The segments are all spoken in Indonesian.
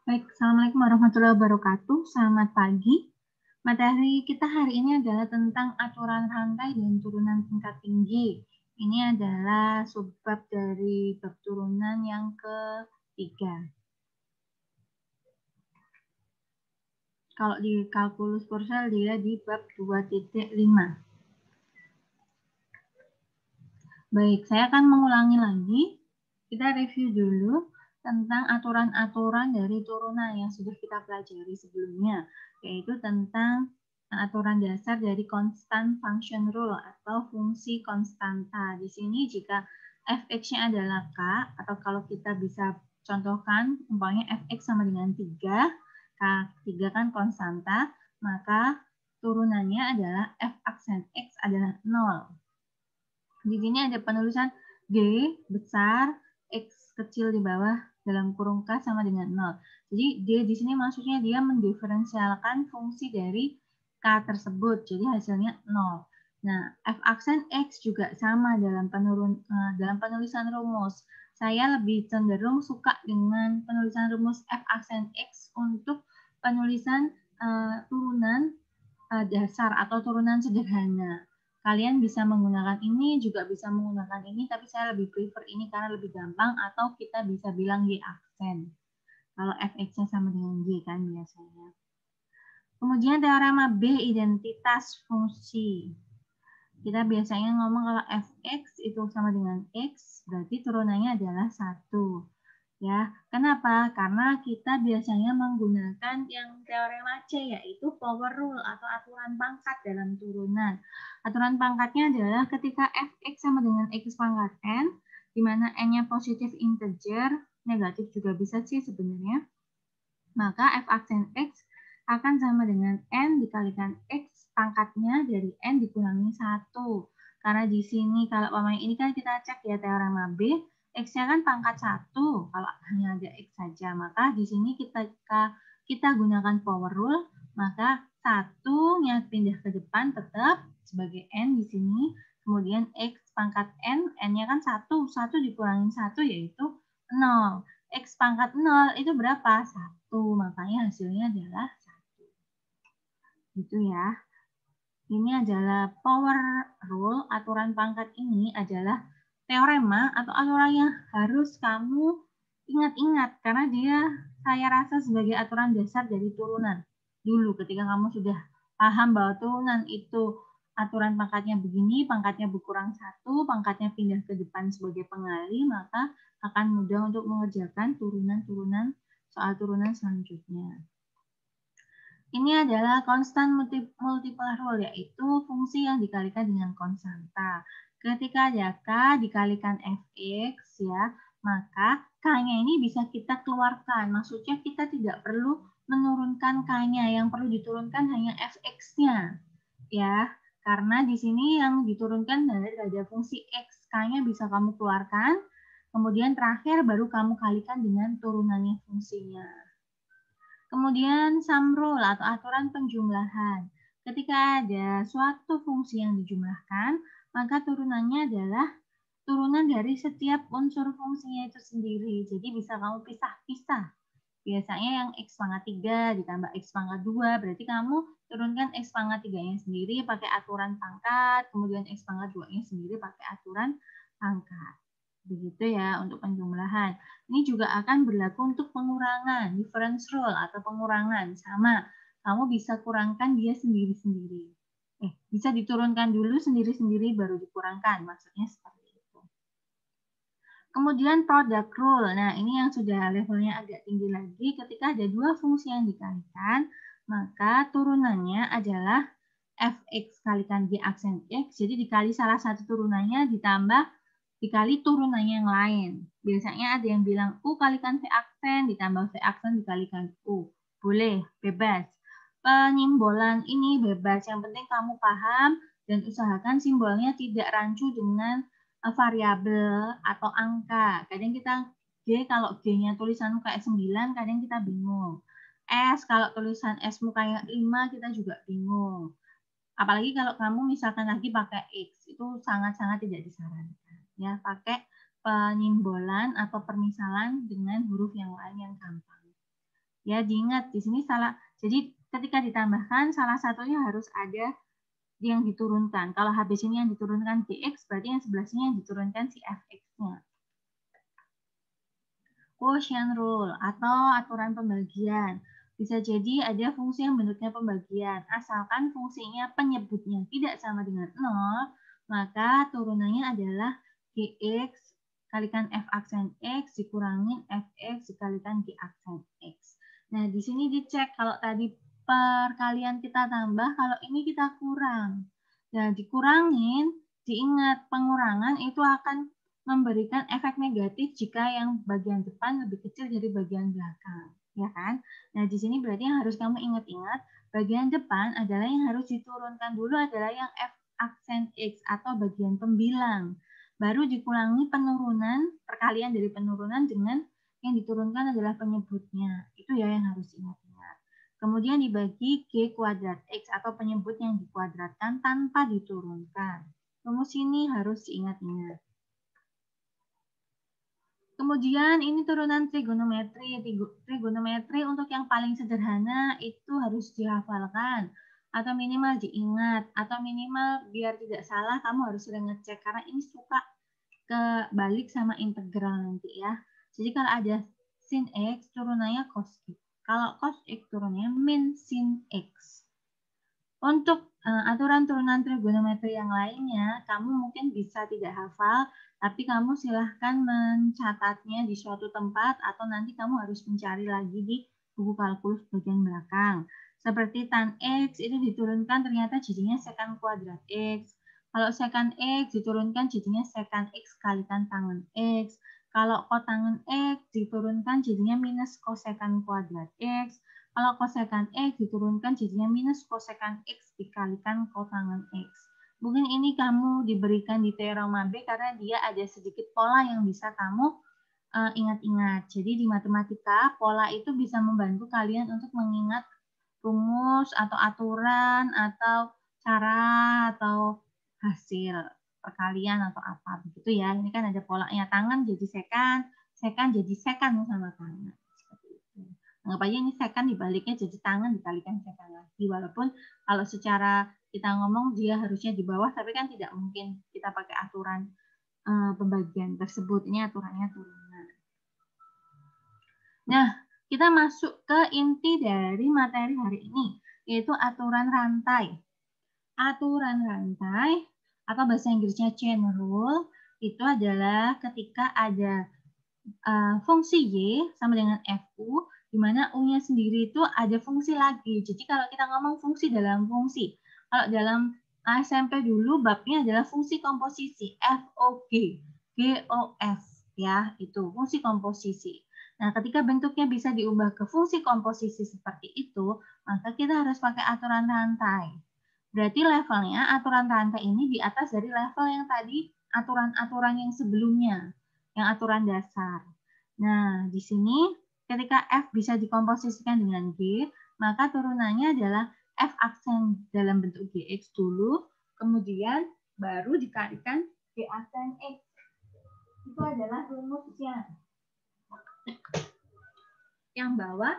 Baik, Assalamualaikum warahmatullahi wabarakatuh. Selamat pagi. Materi kita hari ini adalah tentang aturan rantai dan turunan tingkat tinggi. Ini adalah subbab dari bab turunan yang ketiga. Kalau di kalkulus Purcell dia di bab 2.5. Baik, saya akan mengulangi lagi. Kita review dulu tentang aturan-aturan dari turunan yang sudah kita pelajari sebelumnya, yaitu tentang aturan dasar dari constant function rule atau fungsi konstanta. Di sini jika fx-nya adalah k, atau kalau kita bisa contohkan, umpamanya fx sama dengan 3, k3 kan konstanta, maka turunannya adalah f aksen x adalah 0. Di sini ada penulisan G besar, X kecil di bawah dalam kurung K sama dengan 0. Jadi D di sini maksudnya dia mendiferensialkan fungsi dari K tersebut. Jadi hasilnya 0. Nah, F aksen X juga sama dalam penulisan rumus. Saya lebih cenderung suka dengan penulisan rumus F aksen X untuk penulisan turunan dasar atau turunan sederhana. Kalian bisa menggunakan ini, juga bisa menggunakan ini, tapi saya lebih prefer ini karena lebih gampang, atau kita bisa bilang Y aksen. Kalau fx-nya sama dengan Y kan biasanya. Kemudian teorema B, identitas fungsi. Kita biasanya ngomong kalau fx itu sama dengan x, berarti turunannya adalah 1. Ya, kenapa? Karena kita biasanya menggunakan yang teorema C, yaitu power rule atau aturan pangkat dalam turunan. Aturan pangkatnya adalah ketika fx sama dengan x pangkat n, di mana n-nya positif integer, negatif juga bisa sih sebenarnya, maka f aksen x akan sama dengan n dikalikan x pangkatnya dari n dikurangi 1. Karena di sini kalau umpamanya ini kan kita cek ya teorema B, x-nya kan pangkat 1 kalau hanya ada x saja. Maka di sini kita gunakan power rule, maka 1-nya pindah ke depan tetap sebagai n di sini. Kemudian x pangkat n, n-nya kan 1 dikurangi 1 yaitu 0. X pangkat 0 itu berapa? 1. Makanya hasilnya adalah 1. Gitu ya. Ini adalah power rule, aturan pangkat ini adalah teorema atau aturan yang harus kamu ingat-ingat karena dia saya rasa sebagai aturan dasar dari turunan. Dulu ketika kamu sudah paham bahwa turunan itu aturan pangkatnya begini, pangkatnya berkurang 1, pangkatnya pindah ke depan sebagai pengali, maka akan mudah untuk mengerjakan turunan-turunan soal turunan selanjutnya. Ini adalah constant multiple rule, yaitu fungsi yang dikalikan dengan konstanta. Ketika ada K dikalikan Fx, ya, maka K-nya ini bisa kita keluarkan. Maksudnya kita tidak perlu menurunkan K-nya, yang perlu diturunkan hanya Fx-nya. Ya, karena di sini yang diturunkan ada fungsi X. K-nya bisa kamu keluarkan, kemudian terakhir baru kamu kalikan dengan turunannya fungsinya. Kemudian sum rule atau aturan penjumlahan. Ketika ada suatu fungsi yang dijumlahkan, maka turunannya adalah turunan dari setiap unsur fungsinya itu sendiri. Jadi bisa kamu pisah-pisah. Biasanya yang x pangkat 3 ditambah x pangkat 2, berarti kamu turunkan x pangkat 3-nya sendiri pakai aturan pangkat, kemudian x pangkat 2-nya sendiri pakai aturan pangkat. Begitu ya untuk penjumlahan. Ini juga akan berlaku untuk pengurangan, difference rule atau pengurangan. Sama, kamu bisa kurangkan dia sendiri-sendiri. Bisa diturunkan dulu sendiri-sendiri baru dikurangkan. Maksudnya seperti itu. Kemudian product rule. Nah, ini yang sudah levelnya agak tinggi lagi. Ketika ada dua fungsi yang dikalikan, maka turunannya adalah fx kalikan g aksen x. Jadi dikali salah satu turunannya ditambah dikali turunannya yang lain. Biasanya ada yang bilang U kalikan V aksen ditambah V aksen dikalikan U. Boleh, bebas. Penyimbolan ini bebas. Yang penting kamu paham dan usahakan simbolnya tidak rancu dengan variabel atau angka. Kadang kita G, kalau G-nya tulisan kayak 9, kadang kita bingung. S, kalau tulisan S-mu kayak 5, kita juga bingung. Apalagi kalau kamu misalkan lagi pakai X, itu sangat-sangat tidak disarankan. Ya, pakai penyimbolan atau permisalan dengan huruf yang lain yang gampang. Ya, diingat di sini salah. Jadi ketika ditambahkan salah satunya harus ada yang diturunkan. Kalau habis ini yang diturunkan GX, berarti yang sebelah sini yang diturunkan si FX-nya. Quotient rule atau aturan pembagian. Bisa jadi ada fungsi yang bentuknya pembagian. Asalkan fungsinya penyebutnya tidak sama dengan 0, maka turunannya adalah GX kalikan F aksen X dikurangin FX dikalikan G aksen X. Nah, di sini dicek kalau tadi perkalian kita tambah, kalau ini kita kurang. Nah, dikurangin, diingat pengurangan itu akan memberikan efek negatif jika yang bagian depan lebih kecil dari bagian belakang, ya kan? Nah, di sini berarti yang harus kamu ingat-ingat, bagian depan adalah yang harus diturunkan dulu adalah yang F aksen X atau bagian pembilang. Baru dikurangi penurunan, perkalian dari penurunan dengan yang diturunkan adalah penyebutnya. Itu ya yang harus ingat-ingat. Kemudian dibagi G kuadrat X atau penyebut yang dikuadratkan tanpa diturunkan. Rumus ini harus diingat-ingat. Kemudian ini turunan trigonometri. Trigonometri untuk yang paling sederhana itu harus dihafalkan atau minimal diingat atau minimal biar tidak salah kamu harus sering ngecek karena ini suka kebalik sama integral nanti ya. Jadi kalau ada sin X turunannya cos X. Kalau cos X turunannya min sin X. Untuk aturan turunan trigonometri yang lainnya, kamu mungkin bisa tidak hafal, tapi kamu silahkan mencatatnya di suatu tempat atau nanti kamu harus mencari lagi di buku kalkulus bagian belakang. Seperti tan X itu diturunkan ternyata jadinya secant kuadrat X. Kalau secant X diturunkan jadinya secant X kalikan tangen X. Kalau kotangen X diturunkan jadinya minus kosekant kuadrat X. Kalau kosekan X diturunkan jadinya minus kosekan X dikalikan kotangan X. Mungkin ini kamu diberikan di teorema B karena dia ada sedikit pola yang bisa kamu ingat-ingat. Jadi di matematika, pola itu bisa membantu kalian untuk mengingat rumus atau aturan atau cara atau hasil perkalian atau apa begitu ya. Ini kan ada polanya, tangan jadi sekan jadi sekan sama tangan. Anggap aja ini secant dibaliknya jadi tangan dikalikan secant lagi. Walaupun kalau secara kita ngomong dia harusnya di bawah, tapi kan tidak mungkin kita pakai aturan pembagian tersebut. Ini aturannya turunan. Nah, kita masuk ke inti dari materi hari ini, yaitu aturan rantai. Aturan rantai atau bahasa Inggrisnya chain rule itu adalah ketika ada fungsi Y sama dengan FU, di mana U-nya sendiri itu ada fungsi lagi. Jadi kalau kita ngomong fungsi dalam fungsi, kalau dalam SMP dulu babnya adalah fungsi komposisi, FOG, GOS, ya, itu fungsi komposisi. Nah, ketika bentuknya bisa diubah ke fungsi komposisi seperti itu, maka kita harus pakai aturan rantai. Berarti levelnya aturan rantai ini di atas dari level yang tadi aturan-aturan yang sebelumnya, yang aturan dasar. Nah, di sini ketika F bisa dikomposisikan dengan G, maka turunannya adalah F aksen dalam bentuk GX dulu, kemudian baru dikalikan G aksen X. Itu adalah rumusnya. Yang bawah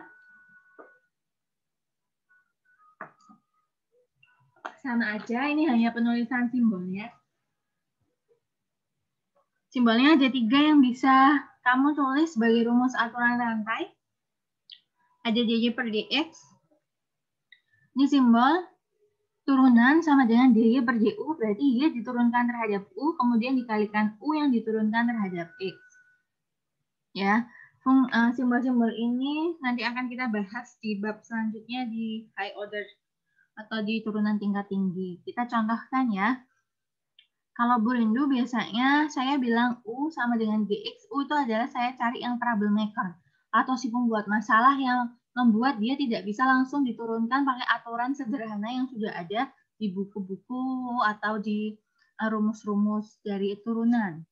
sama aja, ini hanya penulisan simbolnya. Simbolnya ada 3 yang bisa kamu tulis sebagai rumus aturan rantai. Ada DJ per DX. Ini simbol turunan sama dengan DY per JU, berarti Y diturunkan terhadap U, kemudian dikalikan U yang diturunkan terhadap X. Ya, simbol-simbol ini nanti akan kita bahas di bab selanjutnya di high order atau di turunan tingkat tinggi. Kita contohkan ya. Kalau Bu Rindu biasanya saya bilang U sama dengan GX. U itu adalah saya cari yang troublemaker atau si pembuat masalah yang membuat dia tidak bisa langsung diturunkan pakai aturan sederhana yang sudah ada di buku-buku atau di rumus-rumus dari turunan.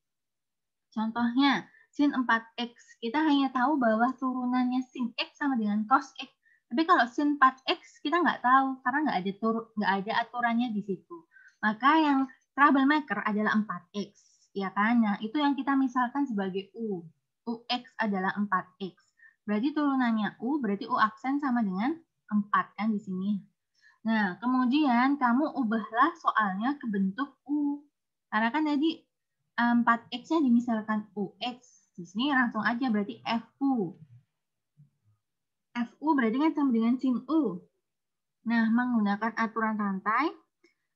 Contohnya, sin 4X. Kita hanya tahu bahwa turunannya sin X sama dengan cos X. Tapi kalau sin 4X kita nggak tahu karena nggak ada aturannya di situ. Maka yang troublemaker adalah 4X, ya kan? Nah, itu yang kita misalkan sebagai U. UX adalah 4X. Berarti turunannya U, berarti U aksen sama dengan 4 kan di sini. Nah, kemudian kamu ubahlah soalnya ke bentuk U. Karena kan tadi 4X-nya dimisalkan UX. Di sini langsung aja berarti FU. FU berarti kan sama dengan sin U. Nah, menggunakan aturan rantai,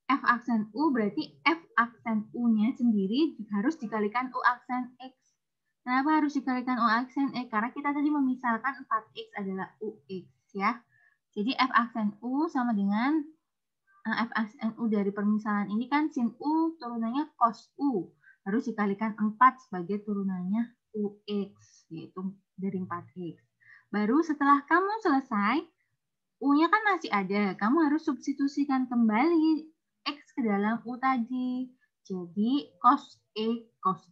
F aksen U berarti F aksen U-nya sendiri harus dikalikan U aksen X. Kenapa harus dikalikan U aksen X? Karena kita tadi memisalkan 4X adalah UX ya. Jadi F aksen U sama dengan F aksen U dari permisalan ini kan sin U turunannya cos U. Harus dikalikan 4 sebagai turunannya UX, yaitu dari 4X. Baru setelah kamu selesai, U-nya kan masih ada. Kamu harus substitusikan kembali X ke dalam U tadi. Jadi cos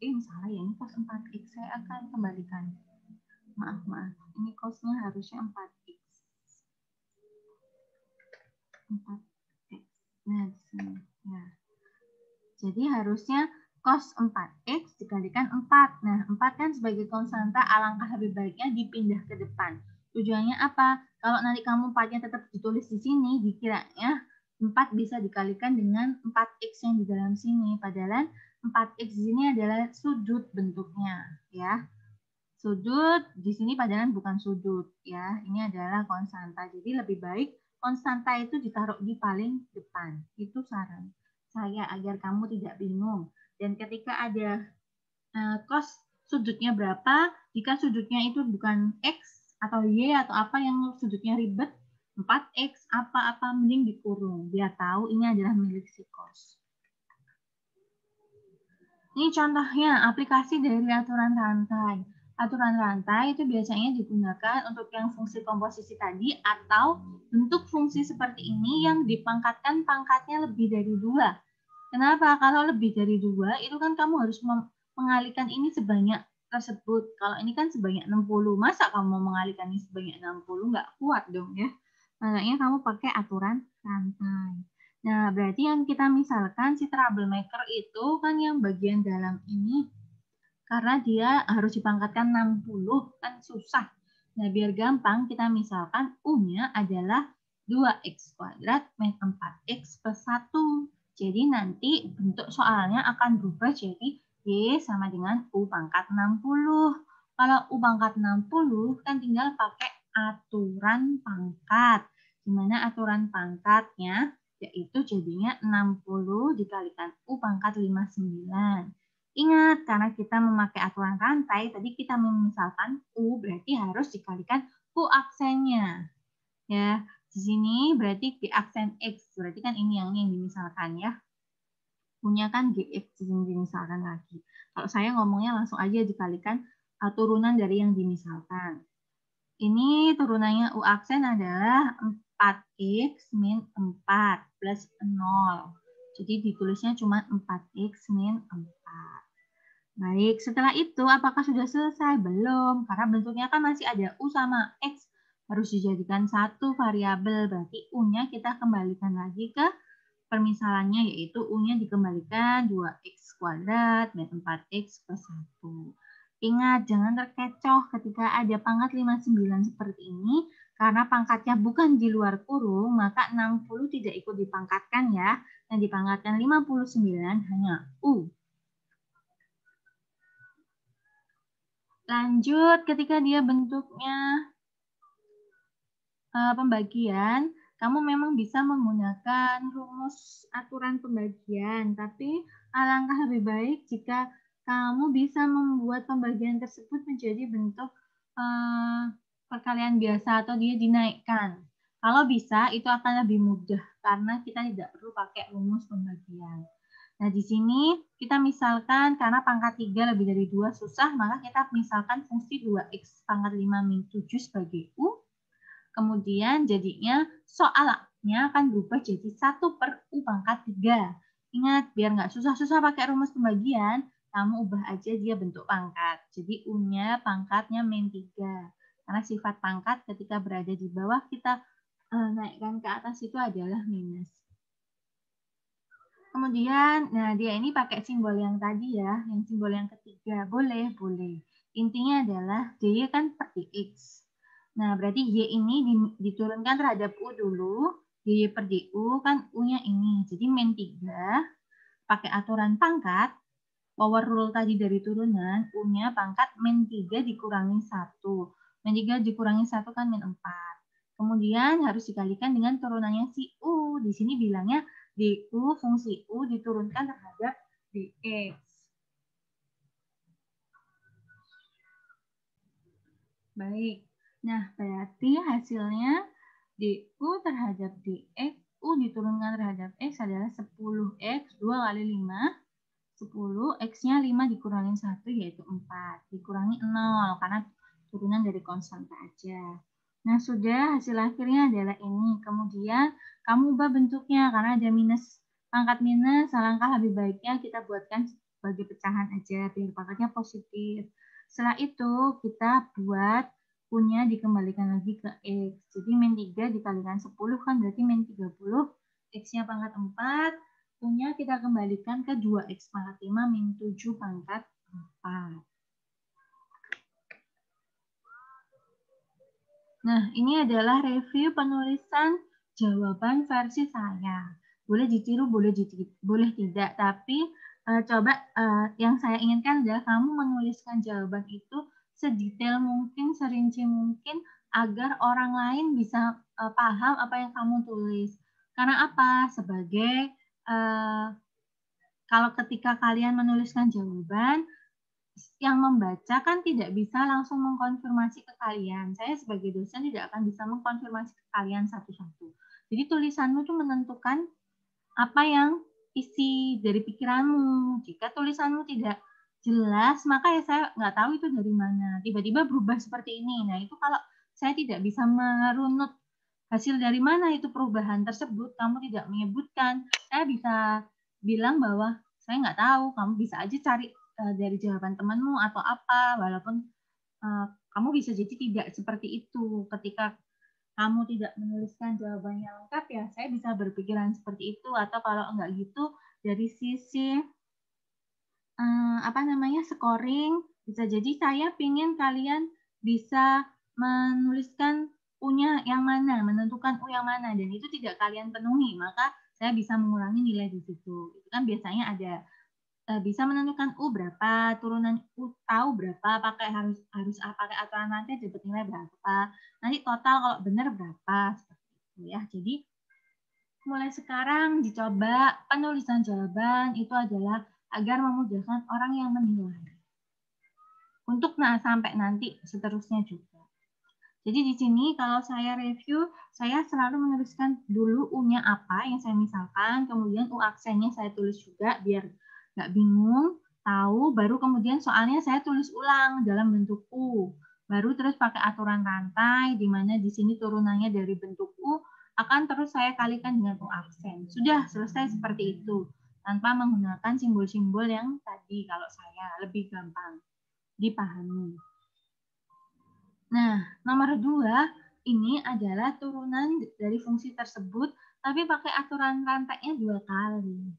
misalnya ya, ini cos 4X. Saya akan kembalikan. Maaf. Ini cosnya harusnya 4X. 4X. Nah, di sini. Ya. Jadi harusnya cos 4X dikalikan 4. Nah, 4 kan sebagai konstanta, alangkah lebih baiknya dipindah ke depan. Tujuannya apa? Kalau nanti kamu 4-nya tetap ditulis di sini, dikiranya 4 bisa dikalikan dengan 4X yang di dalam sini. Padahal 4X di sini adalah sudut bentuknya. Ya. Sudut di sini padahal bukan sudut. Ya. Ini adalah konstanta. Jadi lebih baik konstanta itu ditaruh di paling depan. Itu saran saya agar kamu tidak bingung. Dan ketika ada cos sudutnya berapa, jika sudutnya itu bukan X atau Y atau apa yang sudutnya ribet, 4X apa-apa mending dikurung. Biar tahu ini adalah milik si cos. Ini contohnya aplikasi dari aturan rantai. Aturan rantai itu biasanya digunakan untuk yang fungsi komposisi tadi atau bentuk fungsi seperti ini yang dipangkatkan pangkatnya lebih dari 2. Kenapa? Kalau lebih dari 2, itu kan kamu harus mengalihkan ini sebanyak tersebut. Kalau ini kan sebanyak 60. Masa kamu mau mengalihkan ini sebanyak 60? Nggak kuat dong ya. Makanya kamu pakai aturan rantai. Nah, berarti yang kita misalkan si troublemaker itu kan yang bagian dalam ini. Karena dia harus dipangkatkan 60, kan susah. Nah, biar gampang, kita misalkan U-nya adalah 2X kuadrat min 4X plus 1. Jadi nanti bentuk soalnya akan berubah jadi Y sama dengan U pangkat 60. Kalau U pangkat 60 kan tinggal pakai aturan pangkat. Di mana aturan pangkatnya yaitu jadinya 60 dikalikan U pangkat 59. Ingat, karena kita memakai aturan rantai, tadi kita memisalkan U berarti harus dikalikan U aksennya. Ya, di sini berarti di aksen X, berarti kan ini yang dimisalkan ya. Punya kan GX di sini dimisalkan lagi. Kalau saya ngomongnya langsung aja dikalikan turunan dari yang dimisalkan. Ini turunannya U aksen adalah 4X min 4 plus 0. Jadi ditulisnya cuma 4X min 4. Baik, setelah itu apakah sudah selesai? Belum, karena bentuknya kan masih ada U sama X. Harus dijadikan satu variabel, berarti U-nya kita kembalikan lagi ke permisalannya, yaitu U-nya dikembalikan 2X kuadrat dan 4X plus 1. Ingat, jangan terkecoh ketika ada pangkat 59 seperti ini, karena pangkatnya bukan di luar kurung, maka 60 tidak ikut dipangkatkan ya. Yang dipangkatkan 59 hanya U. Lanjut, ketika dia bentuknya pembagian, kamu memang bisa menggunakan rumus aturan pembagian, tapi alangkah lebih baik jika kamu bisa membuat pembagian tersebut menjadi bentuk perkalian biasa atau dia dinaikkan. Kalau bisa, itu akan lebih mudah karena kita tidak perlu pakai rumus pembagian. Nah, di sini kita misalkan karena pangkat 3 lebih dari 2 susah, maka kita misalkan fungsi 2X pangkat 5 min 7 sebagai U. Kemudian jadinya soalnya akan berubah jadi 1 per U pangkat 3. Ingat, biar nggak susah-susah pakai rumus pembagian, kamu ubah aja dia bentuk pangkat. Jadi U-nya pangkatnya min 3. Karena sifat pangkat ketika berada di bawah kita naikkan ke atas itu adalah minus. Kemudian, nah dia ini pakai simbol yang tadi ya, yang simbol yang ketiga. Boleh. Intinya adalah D kan per dx. Nah, berarti Y ini diturunkan terhadap U dulu. Y per DU kan U-nya ini. Jadi min 3 pakai aturan pangkat. Power rule tadi dari turunan, U-nya pangkat min 3 dikurangi 1. Min 3 dikurangi 1 kan min 4. Kemudian harus dikalikan dengan turunannya si U. Di sini bilangnya DU fungsi U diturunkan terhadap DX. Baik. Nah, berarti hasilnya DU terhadap DX, U diturunkan terhadap X adalah 10X, 2 kali 5, 10, X-nya 5 dikurangi 1 yaitu 4. Dikurangi 0 karena turunan dari konstanta aja. Nah, sudah hasil akhirnya adalah ini. Kemudian kamu ubah bentuknya karena ada minus, pangkat minus, alangkah lebih baiknya kita buatkan sebagai pecahan aja biar pangkatnya positif. Setelah itu kita buat U-nya dikembalikan lagi ke X. Jadi min 3 dikalikan 10 kan berarti min 30. X-nya pangkat 4. U-nya kita kembalikan ke 2X pangkat 5 min 7 pangkat 4. Nah, ini adalah review penulisan jawaban versi saya. Boleh ditiru, boleh tidak. Tapi coba yang saya inginkan adalah kamu menuliskan jawaban itu sedetail mungkin, serinci mungkin, agar orang lain bisa paham apa yang kamu tulis. Karena apa? Sebagai kalau ketika kalian menuliskan jawaban, yang membaca kan tidak bisa langsung mengkonfirmasi ke kalian. Saya sebagai dosen tidak akan bisa mengkonfirmasi ke kalian satu-satu. Jadi tulisanmu itu menentukan apa yang isi dari pikiranmu. Jika tulisanmu tidak jelas, maka ya saya nggak tahu itu dari mana. Tiba-tiba berubah seperti ini. Nah, itu kalau saya tidak bisa merunut hasil dari mana itu perubahan tersebut, kamu tidak menyebutkan, saya bisa bilang bahwa saya nggak tahu, kamu bisa aja cari dari jawaban temanmu atau apa, walaupun kamu bisa jadi tidak seperti itu. Ketika kamu tidak menuliskan jawabannya lengkap, ya saya bisa berpikiran seperti itu. Atau kalau enggak gitu, dari sisi scoring, bisa jadi saya ingin kalian bisa menuliskan U-nya yang mana, menentukan U yang mana, dan itu tidak kalian penuhi, maka saya bisa mengurangi nilai di situ. Itu kan biasanya ada bisa menentukan U berapa, turunan U tahu berapa, harus pakai aturan nanti dapat nilai berapa, nanti total kalau benar berapa, seperti itu ya. Jadi mulai sekarang dicoba penulisan jawaban itu adalah agar memudahkan orang yang menilai. Untuk sampai nanti seterusnya juga. Jadi di sini kalau saya review, saya selalu menuliskan dulu U-nya apa yang saya misalkan, kemudian U aksennya saya tulis juga biar nggak bingung, tahu, baru kemudian soalnya saya tulis ulang dalam bentuk U. Baru terus pakai aturan rantai, di mana di sini turunannya dari bentuk U, akan terus saya kalikan dengan U aksen. Sudah selesai seperti itu, tanpa menggunakan simbol-simbol yang tadi kalau saya lebih gampang dipahami. Nah, nomor 2, ini adalah turunan dari fungsi tersebut, tapi pakai aturan rantainya 2 kali.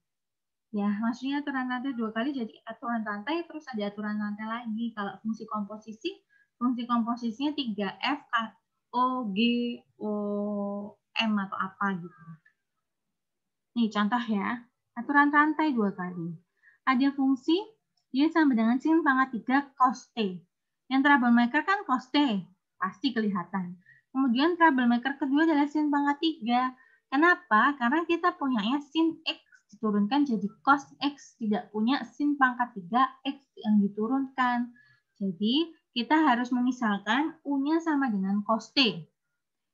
Ya, maksudnya aturan rantai 2 kali, jadi aturan rantai, terus ada aturan rantai lagi. Kalau fungsi komposisinya 3F, O, G, O, M, atau apa gitu. Nih, contoh ya. Aturan rantai 2 kali. Ada fungsi, dia sama dengan sin pangkat 3 cos T. Yang troublemaker kan cos T, pasti kelihatan. Kemudian troublemaker kedua adalah sin pangkat 3. Kenapa? Karena kita punyanya sin X diturunkan jadi cos X, tidak punya sin pangkat 3 X yang diturunkan. Jadi, kita harus memisalkan U-nya sama dengan cos T.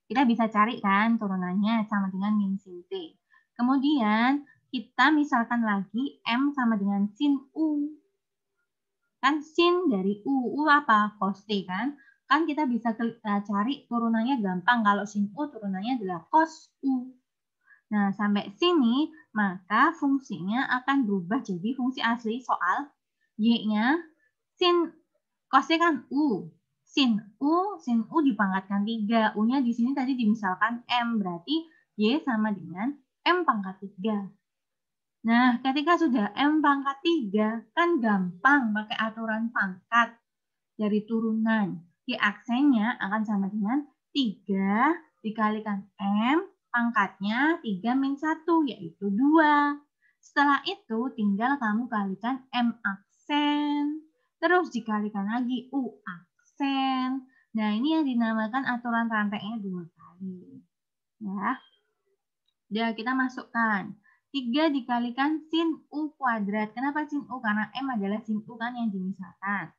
Kita bisa cari kan turunannya sama dengan min sin T. Kemudian, kita misalkan lagi M sama dengan sin U. Kan sin dari U apa? Cos T kan? Kan kita bisa cari turunannya gampang. Kalau sin U turunannya adalah cos U. Nah, sampai sini, maka fungsinya akan berubah jadi fungsi asli soal Y-nya sin cos T kan U. Sin U dipangkatkan 3. U-nya di sini tadi dimisalkan M, berarti Y sama dengan M pangkat 3. Nah, ketika sudah M pangkat 3, kan gampang pakai aturan pangkat dari turunan. Di aksennya akan sama dengan 3 dikalikan M, pangkatnya 3 min 1, yaitu 2. Setelah itu tinggal kamu kalikan M aksen, terus dikalikan lagi U aksen. Nah, ini yang dinamakan aturan rantainya 2 kali. Ya. Udah, kita masukkan. 3 dikalikan sin U kuadrat. Kenapa sin U? Karena M adalah sin U kan yang dimisalkan.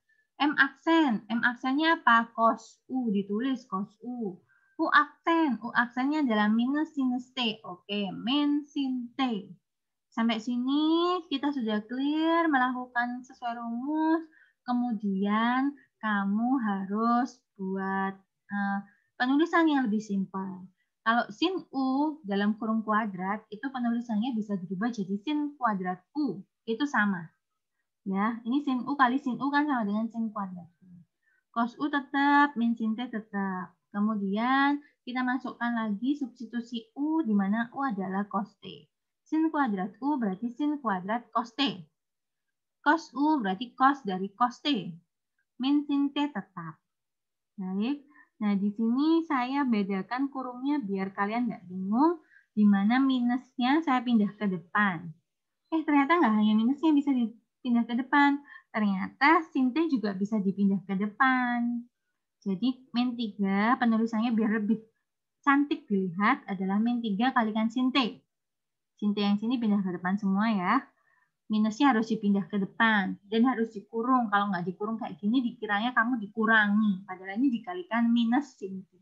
M aksen. M aksennya apa? Cos U. Ditulis cos U. U aksen. U aksennya adalah minus sinus T. Oke, min sin T. Sampai sini kita sudah clear melakukan sesuai rumus. Kemudian kamu harus buat penulisan yang lebih simpel. Kalau sin U dalam kurung kuadrat itu penulisannya bisa dirubah jadi sin kuadrat U. Itu sama. Ya, ini sin U kali sin U kan sama dengan sin kuadrat. Cos U tetap, min sin T tetap. Kemudian kita masukkan lagi substitusi U di mana U adalah cos T. Sin kuadrat U berarti sin kuadrat cos T. Cos U berarti cos dari cos T. Min sin T tetap. Baik. Nah, di sini saya bedakan kurungnya biar kalian nggak bingung. Di mana minusnya saya pindah ke depan. Ternyata nggak hanya minusnya bisa dipindah ke depan. Ternyata sin T juga bisa dipindah ke depan. Jadi, min 3 penulisannya biar lebih cantik dilihat adalah min 3 kalikan sin T. Sin T yang sini pindah ke depan semua ya. Minusnya harus dipindah ke depan dan harus dikurung. Kalau nggak dikurung kayak gini dikiranya kamu dikurangi. Padahal ini dikalikan minus sin T.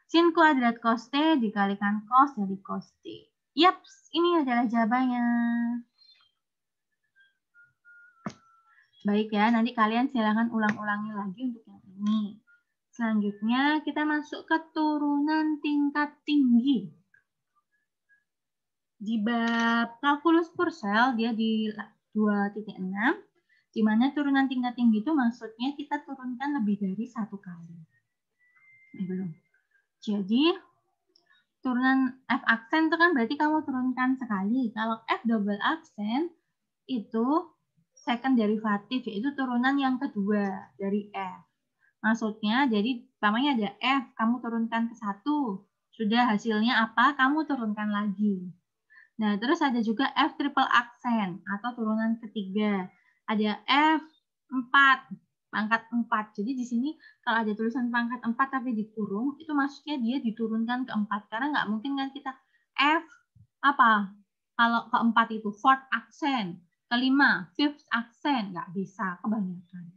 Sin kuadrat cos T dikalikan cos dari cos T. Yaps, ini adalah jawabannya. Baik ya, nanti kalian silakan ulang-ulangi lagi untuk yang ini. Selanjutnya kita masuk ke turunan tingkat tinggi. Di bab kalkulus Purcell dia di 2.6, di mana turunan tingkat tinggi itu maksudnya kita turunkan lebih dari 1 kali. Belum. Jadi turunan F aksen itu kan berarti kamu turunkan sekali. Kalau F double aksen itu second derivatif, yaitu turunan yang kedua dari F. Maksudnya jadi pertamanya ada F, kamu turunkan ke 1. Sudah hasilnya apa? Kamu turunkan lagi. Nah, terus ada juga F triple aksen atau turunan ketiga. Ada F4, pangkat 4. Jadi di sini kalau ada tulisan pangkat 4 tapi dikurung, itu maksudnya dia diturunkan ke 4. Karena nggak mungkin kan kita F apa? Kalau keempat itu fourth aksen, kelima fifth aksen, nggak bisa, kebanyakan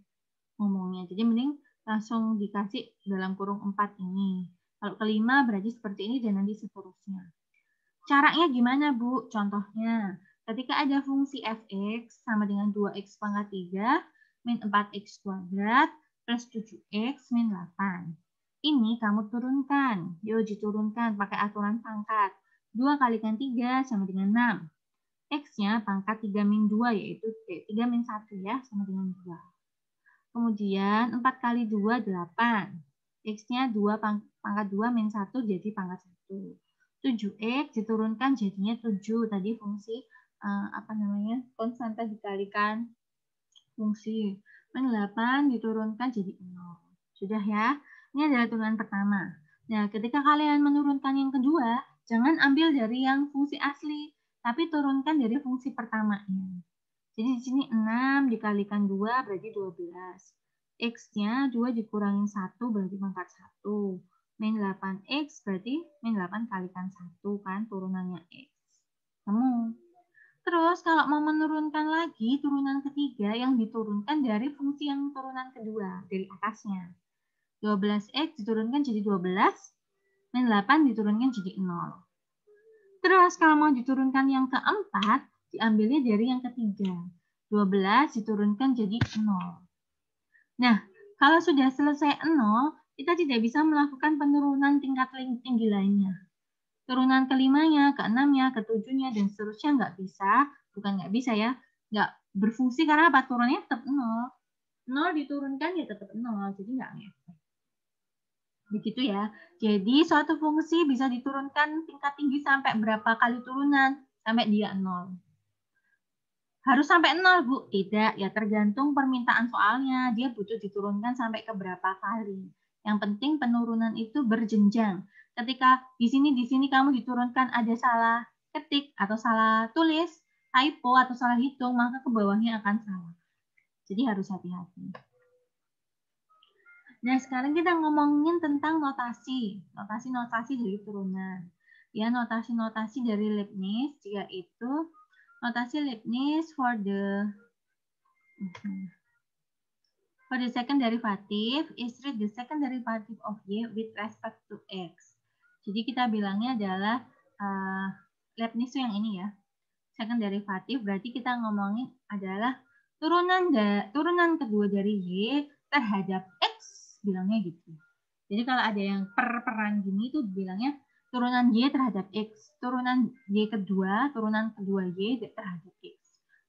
ngomongnya. Jadi mending langsung dikasih dalam kurung 4 ini. Kalau kelima berarti seperti ini dan nanti seterusnya. Caranya gimana, Bu? Contohnya, ketika ada fungsi fx sama dengan 2x pangkat 3 min 4x kuadrat plus 7x min 8. Ini kamu turunkan. Yuk diturunkan pakai aturan pangkat. 2 kalikan 3 sama dengan 6. X-nya pangkat 3 min 2 yaitu 3 min 1 ya sama dengan 2. Kemudian 4 kali 2, 8. X-nya 2 pangkat 2 min 1 jadi pangkat 1. 7x diturunkan jadinya 7. Tadi fungsi konstanta dikalikan fungsi. Min 8 diturunkan jadi 0. Sudah ya? Ini adalah turunan pertama. Nah, ketika kalian menurunkan yang kedua, jangan ambil dari yang fungsi asli, tapi turunkan dari fungsi pertamanya. Jadi di sini 6 dikalikan 2 berarti 12. X-nya 2 dikurangin 1 berarti pangkat 1. Min 8x berarti min 8 kalikan 1 kan turunannya x. Terus kalau mau menurunkan lagi turunan ketiga yang diturunkan dari fungsi yang turunan kedua dari atasnya. 12x diturunkan jadi 12, min 8 diturunkan jadi 0. Terus kalau mau diturunkan yang keempat, diambilnya dari yang ketiga. 12 diturunkan jadi 0. Nah, kalau sudah selesai 0, kita tidak bisa melakukan penurunan tingkat tinggi lainnya. Turunan kelimanya, keenamnya, ketujuhnya, dan seterusnya nggak bisa. Bukan nggak bisa ya, nggak berfungsi karena apa? Turunnya tetap 0. 0 diturunkan ya tetap 0, jadi nggak ngefek. Begitu ya. Jadi suatu fungsi bisa diturunkan tingkat tinggi sampai berapa kali turunan? Sampai dia 0. harus sampai 0, Bu? Tidak, ya tergantung permintaan soalnya. Dia butuh diturunkan sampai ke berapa kali. Yang penting penurunan itu berjenjang. Ketika di sini kamu diturunkan ada salah ketik atau salah tulis, typo atau salah hitung, maka ke bawahnya akan salah. Jadi harus hati-hati. Nah, sekarang kita ngomongin tentang notasi. Notasi-notasi dari turunan. Ya, notasi-notasi dari Leibniz, yaitu notasi Leibniz for the second derivative is read the second derivative of y with respect to x. Jadi kita bilangnya adalah Leibniz yang ini ya. Second derivative berarti kita ngomongin adalah turunan kedua dari y terhadap x, bilangnya gitu. Jadi kalau ada yang per-peran gini itu bilangnya turunan y terhadap x, turunan y kedua, turunan kedua y terhadap x.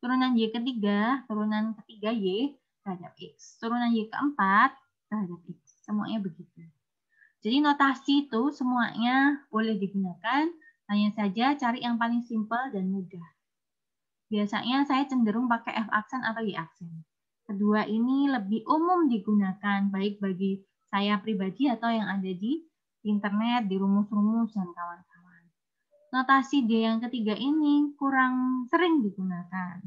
Turunan y ketiga, turunan ketiga y terhadap x. Turunan y keempat terhadap x. Semuanya begitu. Jadi notasi itu semuanya boleh digunakan, hanya saja cari yang paling simpel dan mudah. Biasanya saya cenderung pakai F aksen atau Y aksen. Kedua ini lebih umum digunakan, baik bagi saya pribadi atau yang ada di internet, di rumus-rumus, dan kawan-kawan. Notasi D yang ketiga ini kurang sering digunakan.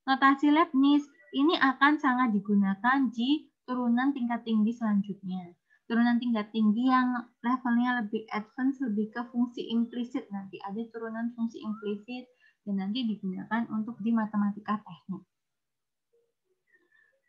Notasi Leibniz ini akan sangat digunakan di turunan tingkat tinggi selanjutnya. Turunan tingkat tinggi yang levelnya lebih advance, lebih ke fungsi implisit. Nanti ada turunan fungsi implisit, dan nanti digunakan untuk di matematika teknik.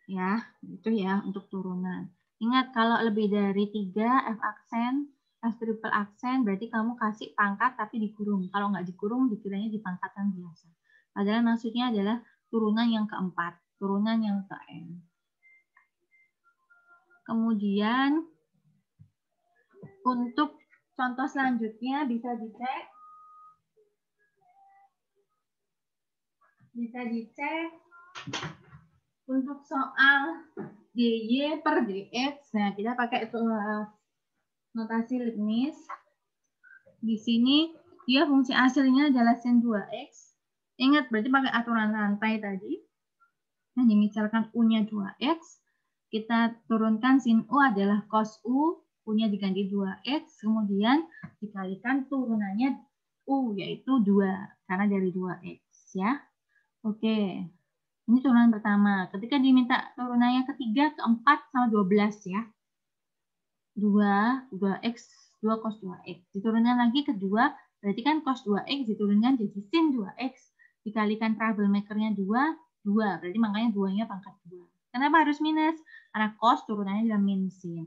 Ya, itu ya untuk turunan. Ingat kalau lebih dari 3 F aksen, F triple aksen, berarti kamu kasih pangkat tapi dikurung. Kalau nggak dikurung, dikiranya dipangkatkan biasa. Padahal maksudnya adalah turunan yang keempat, turunan yang ke N. Kemudian untuk contoh selanjutnya bisa dicek. Untuk soal dy per dx, nah kita pakai notasi Leibniz. Di sini dia fungsi aslinya adalah sin 2x. Ingat berarti pakai aturan rantai tadi. Nah, misalkan u-nya 2x, kita turunkan sin u adalah cos u, u-nya diganti 2x, kemudian dikalikan turunannya u yaitu 2 karena dari 2x ya. Oke. Ini turunan pertama. Ketika diminta turunannya ketiga, keempat, sama 12 ya. 2x, 2 cos 2x. Diturunkan lagi kedua, berarti kan cos 2x diturunkan jadi sin 2x. Dikalikan troublemaker-nya 2, 2. Berarti makanya 2-nya pangkat 2. Kenapa harus minus? Karena cos turunannya adalah min sin.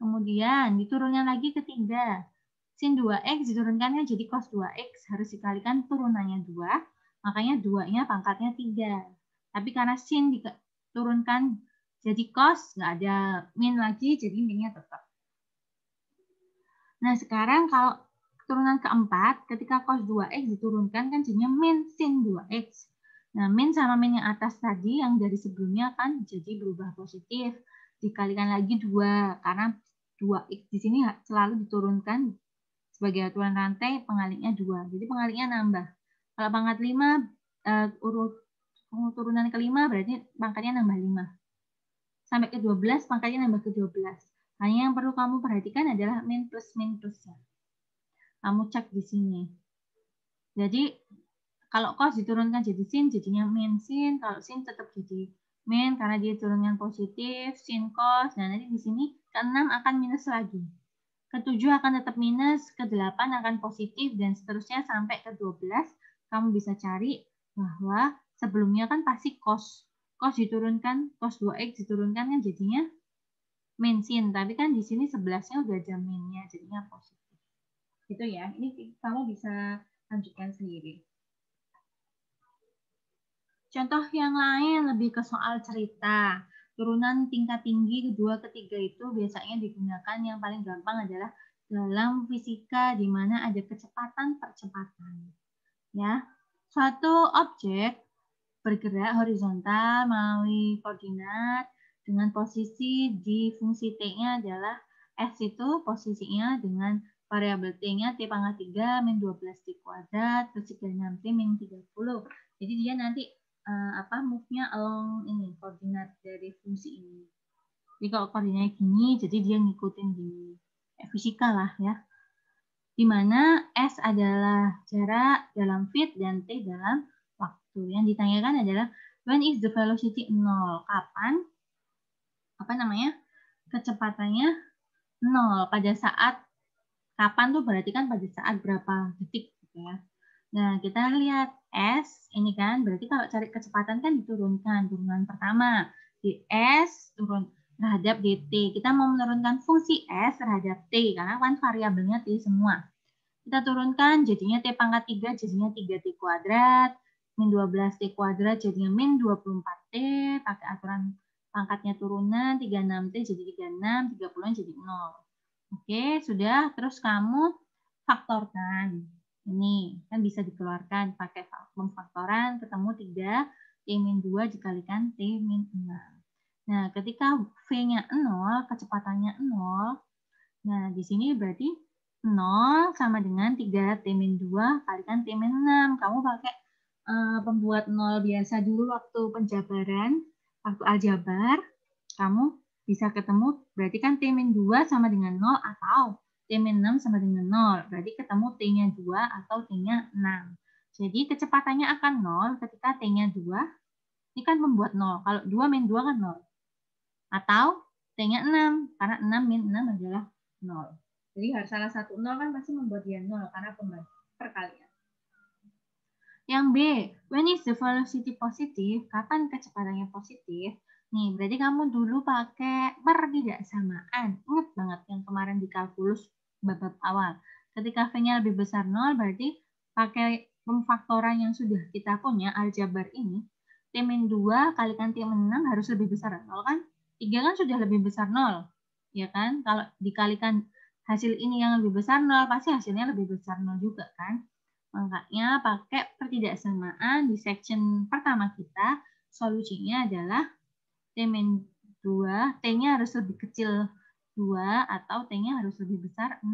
Kemudian diturunkan lagi ketiga. Sin 2x diturunkannya jadi cos 2x. Harus dikalikan turunannya 2. Makanya 2-nya pangkatnya 3. Tapi karena sin diturunkan jadi cos, nggak ada min lagi, jadi minnya tetap. Nah, sekarang kalau turunan keempat, ketika cos 2x diturunkan, kan jadinya min sin 2x. Nah, min sama min yang atas tadi, yang dari sebelumnya kan jadi berubah positif. Dikalikan lagi 2, karena 2x di sini selalu diturunkan sebagai aturan rantai, pengaliknya 2. Jadi pengaliknya nambah. Kalau pangkat 5, turunan kelima berarti pangkatnya nambah 5. Sampai ke 12, pangkatnya nambah ke 12. Hanya yang perlu kamu perhatikan adalah min plusnya. Kamu cek di sini. Jadi kalau cos diturunkan jadi sin, jadinya min sin. Kalau sin tetap jadi min karena dia turunkan positif, sin cos. Nah, nanti di sini ke-6 akan minus lagi. Ke-7 akan tetap minus, ke-8 akan positif, dan seterusnya sampai ke-12. Kamu bisa cari bahwa sebelumnya kan pasti cos diturunkan, cos 2x diturunkan kan jadinya min sin, tapi kan di sini 11-nya udah ada minnya, jadinya positif. Gitu ya, ini kamu bisa lanjutkan sendiri. Contoh yang lain lebih ke soal cerita. Turunan tingkat tinggi kedua, ketiga itu biasanya digunakan yang paling gampang adalah dalam fisika di mana ada kecepatan-percepatan. Ya, suatu objek bergerak horizontal melalui koordinat dengan posisi di fungsi T-nya adalah S itu posisinya dengan variabel T-nya T pangkat 3 min 12 T kuadrat plus 36T min 30. Jadi dia nanti move-nya along ini, koordinat dari fungsi ini. Jadi kalau koordinatnya gini, jadi dia ngikutin gini. Fisika lah ya. Di mana S adalah jarak dalam feet dan T dalam waktu. Yang ditanyakan adalah when is the velocity 0? Kapan kecepatannya 0? Pada saat kapan tuh berarti kan pada saat berapa detik gitu ya. Nah, kita lihat S ini kan berarti kalau cari kecepatan kan diturunkan. Turunan pertama di S turun terhadap dt. Kita mau menurunkan fungsi S terhadap T karena kan variabelnya T semua. Kita turunkan jadinya T pangkat 3 jadinya 3T kuadrat, min 12T kuadrat jadinya min 24T, pakai aturan pangkatnya turunan, 36T jadi 36, 30 jadi 0. Oke, sudah. Terus kamu faktorkan. Ini kan bisa dikeluarkan pakai pemfaktoran, ketemu 3, T min 2 dikalikan T min 6. Nah, ketika V-nya 0, kecepatannya 0, nah di sini berarti 0 sama dengan 3 T min 2 kalikan T min 6. Kamu pakai pembuat 0 biasa dulu waktu penjabaran, waktu aljabar, kamu bisa ketemu, berarti kan T min 2 sama dengan 0 atau T min 6 sama dengan 0. Berarti ketemu T-nya 2 atau T-nya 6. Jadi kecepatannya akan 0 ketika T-nya 2. Ini kan membuat 0. Kalau 2 min 2 kan 0. Atau T-nya 6. Karena 6 min 6 adalah 0. Jadi harus salah satu 0 kan pasti membuat dia 0 karena perkalian. Yang B, when is the velocity positive? Kapan kecepatannya positif? Nih, berarti kamu dulu pakai pertidaksamaan. Ingat banget yang kemarin di kalkulus bab awal. Ketika V-nya lebih besar 0, berarti pakai pemfaktoran yang sudah kita punya, aljabar ini, T min 2 kalikan T min 6 harus lebih besar 0 kan? 3 kan sudah lebih besar 0. Ya kan? Kalau dikalikan hasil ini yang lebih besar 0, pasti hasilnya lebih besar 0 juga kan? Makanya pakai pertidaksamaan di section pertama kita, solusinya adalah T min 2, T-nya harus lebih kecil 2 atau T-nya harus lebih besar 6.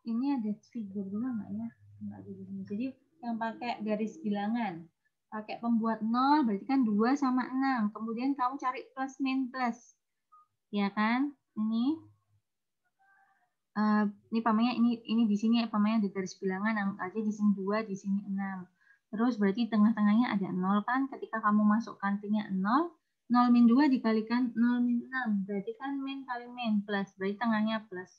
Ini ada figur juga nggak ya? Nggak ada di sini. Jadi yang pakai garis bilangan, pakai pembuat 0 berarti kan 2 sama 6. Kemudian kamu cari plus min plus. Ya kan? Ini pamannya ini di sini pamannya di garis bilangan aja di sini 2, di sini 6. Terus berarti tengah-tengahnya ada 0 kan? Ketika kamu masukkan T-nya 0, 0 min 2 dikalikan 0 min 6. Berarti kan min kali min plus. Berarti tengahnya plus.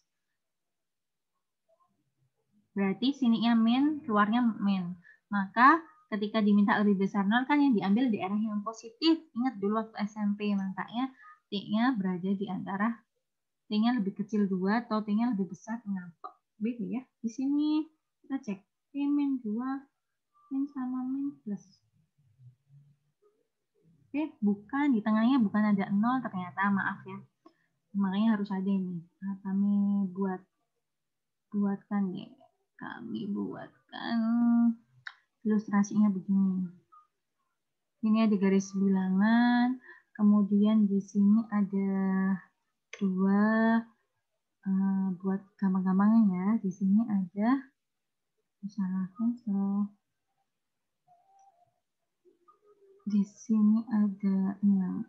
Berarti sininya min, keluarnya min. Maka ketika diminta lebih besar 0 kan yang diambil di arah yang positif. Ingat dulu waktu SMP, makanya T-nya berada di antara T-nya lebih kecil 2 atau T-nya lebih besar 6. Kok beda ya? Di sini kita cek T min 2 min sama min plus. Oke, bukan. Di tengahnya bukan ada 0 ternyata. Maaf ya. Makanya harus ada ini. Nah, kami buatkan deh. Kami buatkan ilustrasinya begini. Ini ada garis bilangan. Kemudian di sini ada 2. Buat gampang-gampangnya ya, di sini ada salah cancel. Di sini ada 6.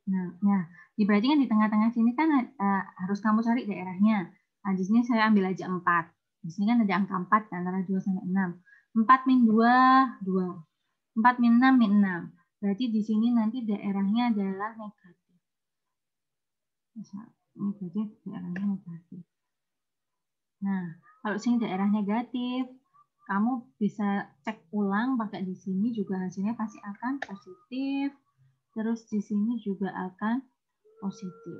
Nah, berarti kan di tengah-tengah sini kan harus kamu cari daerahnya. Nah, di sini saya ambil aja 4. Di sini kan ada angka 4 antara 2 sampai 6. 4 min 2, 2. 4 min 6, min 6. Berarti di sini nanti daerahnya adalah negatif. Ini berarti daerahnya negatif. Nah, kalau sini daerah negatif, kamu bisa cek ulang pakai di sini juga hasilnya pasti akan positif. Terus di sini juga akan positif.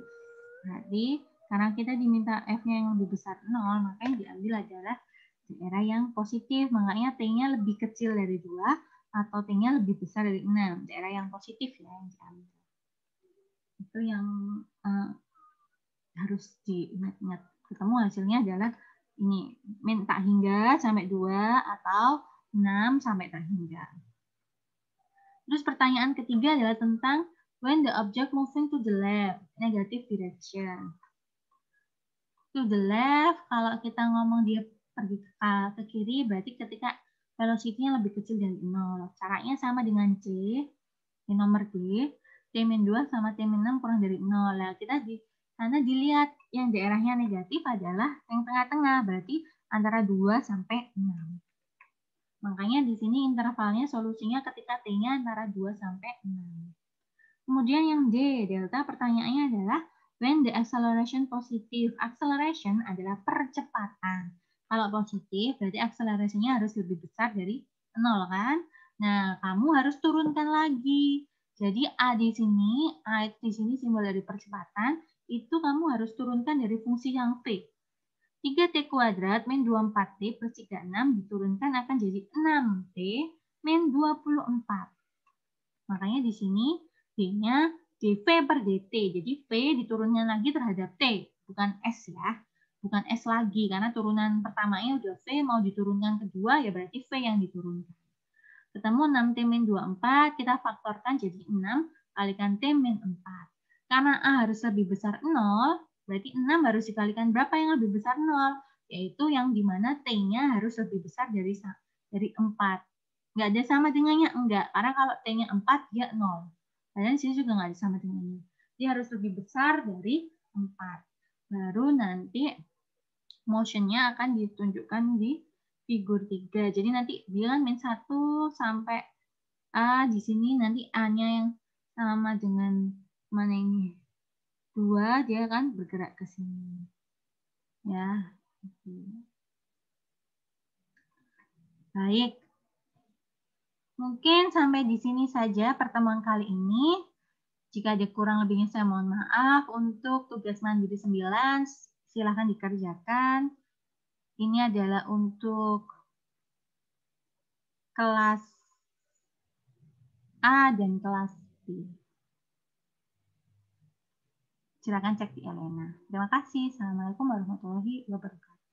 Berarti karena kita diminta F-nya yang lebih besar 0, maka yang diambil adalah daerah yang positif. Makanya T-nya lebih kecil dari 2 atau T-nya lebih besar dari 6. Daerah yang positif ya yang diambil. Itu yang harus diingat-ingat. Ketemu hasilnya adalah ini, min tak hingga sampai 2 atau 6 sampai tak hingga. Terus pertanyaan ketiga adalah tentang when the object moving to the left, negative direction. To the left, kalau kita ngomong dia pergi ke kiri, berarti ketika velocity-nya lebih kecil dari 0. Caranya sama dengan C, di nomor D, T-2 sama T-6 kurang dari 0. Nah, kita di sana dilihat yang daerahnya negatif adalah yang tengah-tengah, berarti antara 2 sampai 6. Makanya di sini intervalnya solusinya ketika T-nya antara 2 sampai 6. Kemudian yang D, delta pertanyaannya adalah when the acceleration positive. Acceleration adalah percepatan. Kalau positif berarti akselerasinya harus lebih besar dari 0 kan? Nah, kamu harus turunkan lagi. Jadi A di sini simbol dari percepatan, itu kamu harus turunkan dari fungsi yang V. 3T kuadrat min 24T plus 36 diturunkan akan jadi 6T min 24. Makanya di sini D-nya dV per dt. Jadi V diturunkan lagi terhadap T, bukan S ya. Bukan S lagi, karena turunan pertamanya udah V, mau diturunkan kedua ya berarti V yang diturunkan. Ketemu 6T min 24, kita faktorkan jadi 6 kalikan T min 4. Karena A harus lebih besar 0, berarti 6 harus dikalikan berapa yang lebih besar 0? Yaitu yang dimana T-nya harus lebih besar dari 4. Nggak ada sama dengannya? Enggak, karena kalau T-nya 4, dia 0. Padahal di sini juga nggak ada sama dengannya. Dia harus lebih besar dari 4. Baru nanti motion-nya akan ditunjukkan di figur 3. Jadi nanti dia kan min 1 sampai A, di sini nanti A-nya yang sama dengan mana ini? 2, dia kan bergerak ke sini. Ya. Baik. Mungkin sampai di sini saja pertemuan kali ini. Jika ada kurang lebihnya saya mohon maaf. Untuk tugas mandiri 9, silahkan dikerjakan. Ini adalah untuk kelas A dan kelas B. Silakan cek di Elena. Terima kasih. Assalamualaikum warahmatullahi wabarakatuh.